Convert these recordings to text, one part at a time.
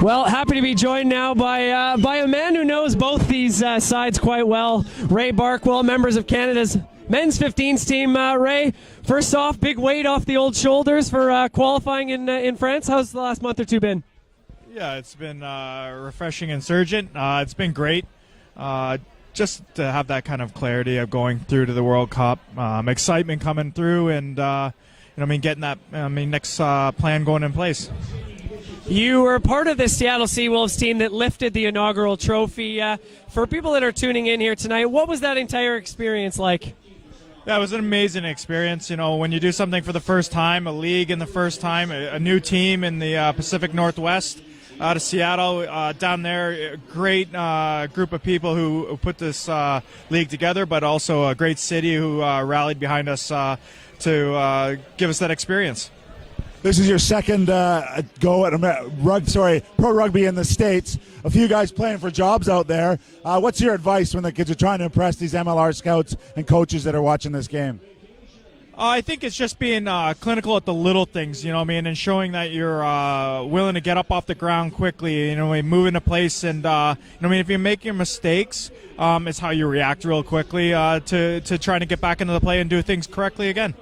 Well, happy to be joined now by a man who knows both these sides quite well, Ray Barkwill, members of Canada's men's 15s team. Ray, first off, big weight off the old shoulders for qualifying in France. How's the last month or two been? Yeah, it's been refreshing and surgent. It's been great. Just to have that kind of clarity of going through to the World Cup, excitement coming through, and getting that next plan going in place. You were part of the Seattle Seawolves team that lifted the inaugural trophy. For people that are tuning in here tonight, what was that entire experience like? Yeah, it was an amazing experience. When you do something for the first time, a league in the first time, a new team in the Pacific Northwest out of Seattle, down there, a great group of people who put this league together, but also a great city who rallied behind us to give us that experience. This is your second go at pro rugby in the States. A few guys playing for jobs out there. What's your advice when the kids are trying to impress these MLR scouts and coaches that are watching this game? I think it's just being clinical at the little things, and showing that you're willing to get up off the ground quickly, move into place. And, if you make your mistakes, it's how you react real quickly to trying to get back into the play and do things correctly again.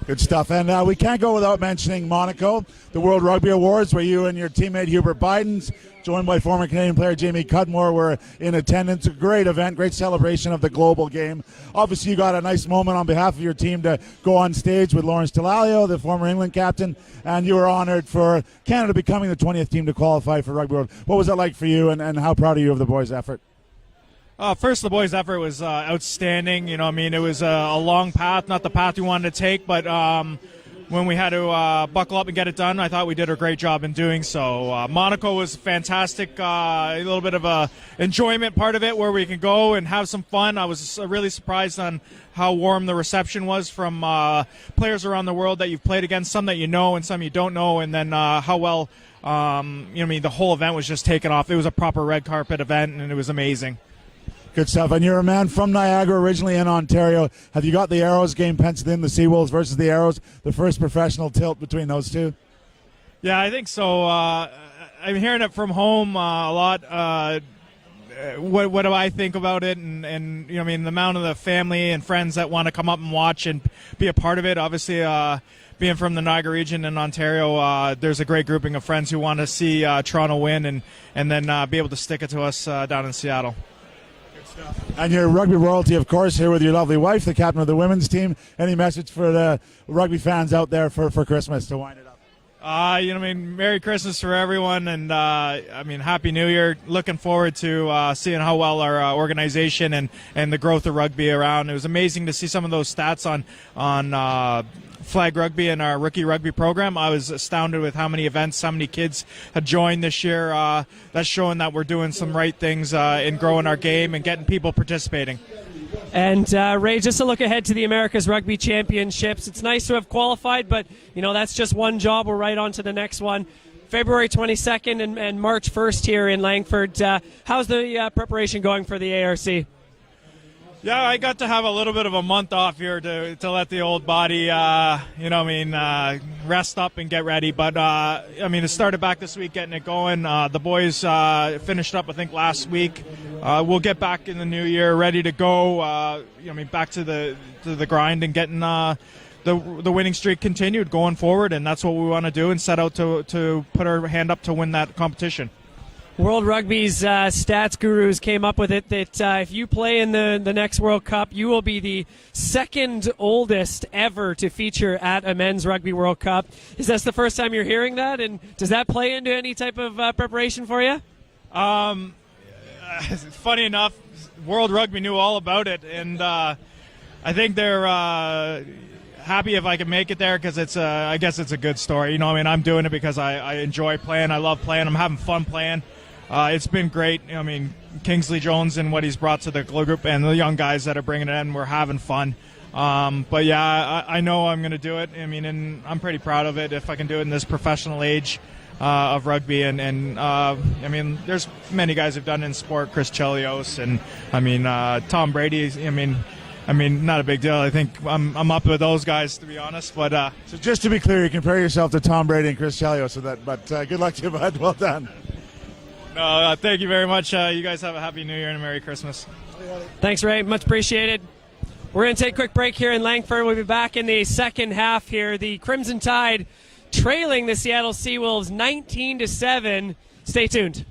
Good stuff. And we can't go without mentioning Monaco, the World Rugby Awards, where you and your teammate Hubert Bidens, joined by former Canadian player Jamie Cudmore, were in attendance. A great event, great celebration of the global game. Obviously, you got a nice moment on behalf of your team to go on stage with Lawrence Talalio, the former England captain, and you were honored for Canada becoming the 20th team to qualify for Rugby World. What was that like for you, and how proud are you of the boys' effort? First, the boys' effort was outstanding. It was a long path, not the path we wanted to take, but when we had to buckle up and get it done, I thought we did a great job in doing so. Monaco was fantastic, a little bit of a enjoyment part of it where we can go and have some fun. I was really surprised on how warm the reception was from players around the world that you've played against, some that you know and some you don't know, and then how well the whole event was just taken off. It was a proper red carpet event, and it was amazing. Good stuff. And you're a man from Niagara, originally in Ontario. Have you got the Arrows game penciled in, the Seawolves versus the Arrows, the first professional tilt between those two? Yeah, I think so. I'm hearing it from home a lot. What do I think about it? And the amount of the family and friends that want to come up and watch and be a part of it. Obviously, being from the Niagara region in Ontario, there's a great grouping of friends who want to see Toronto win and then be able to stick it to us down in Seattle. And your rugby royalty, of course, here with your lovely wife, the captain of the women's team. Any message for the rugby fans out there for Christmas to wind it up? Merry Christmas for everyone, and Happy New Year. Looking forward to seeing how well our organization and the growth of rugby around. It was amazing to see some of those stats on flag rugby and our rookie rugby program. I was astounded with how many events, how many kids had joined this year. That's showing that we're doing some right things in growing our game and getting people participating. And Ray, just to look ahead to the America's Rugby Championships, it's nice to have qualified, but that's just one job. We're right on to the next one. February 22nd and March 1st here in Langford. How's the preparation going for the ARC? Yeah, I got to have a little bit of a month off here to let the old body, rest up and get ready. But, it started back this week, getting it going. The boys finished up, I think, last week. We'll get back in the new year ready to go, back to the grind and getting the winning streak continued going forward. And that's what we want to do and set out to put our hand up to win that competition. World Rugby's stats gurus came up with it that if you play in the next World Cup, you will be the second oldest ever to feature at a men's Rugby World Cup. Is this the first time you're hearing that? And does that play into any type of preparation for you? Funny enough, World Rugby knew all about it, and I think they're happy if I can make it there because I guess it's a good story. I'm doing it because I enjoy playing. I love playing. I'm having fun playing. It's been great. Kingsley Jones and what he's brought to the group and the young guys that are bringing it in, we're having fun. But yeah, I know I'm going to do it. And I'm pretty proud of it if I can do it in this professional age of rugby. And there's many guys who've done it in sport, Chris Chelios and Tom Brady. I mean, not a big deal. I think I'm up with those guys, to be honest. But So just to be clear, you compare yourself to Tom Brady and Chris Chelios, so that. But good luck to you, bud. Well done. no, thank you very much. You guys have a happy New Year and a Merry Christmas. Thanks, Ray. Much appreciated. We're going to take a quick break here in Langford. We'll be back in the second half here. The Crimson Tide trailing the Seattle Seawolves 19-7. Stay tuned.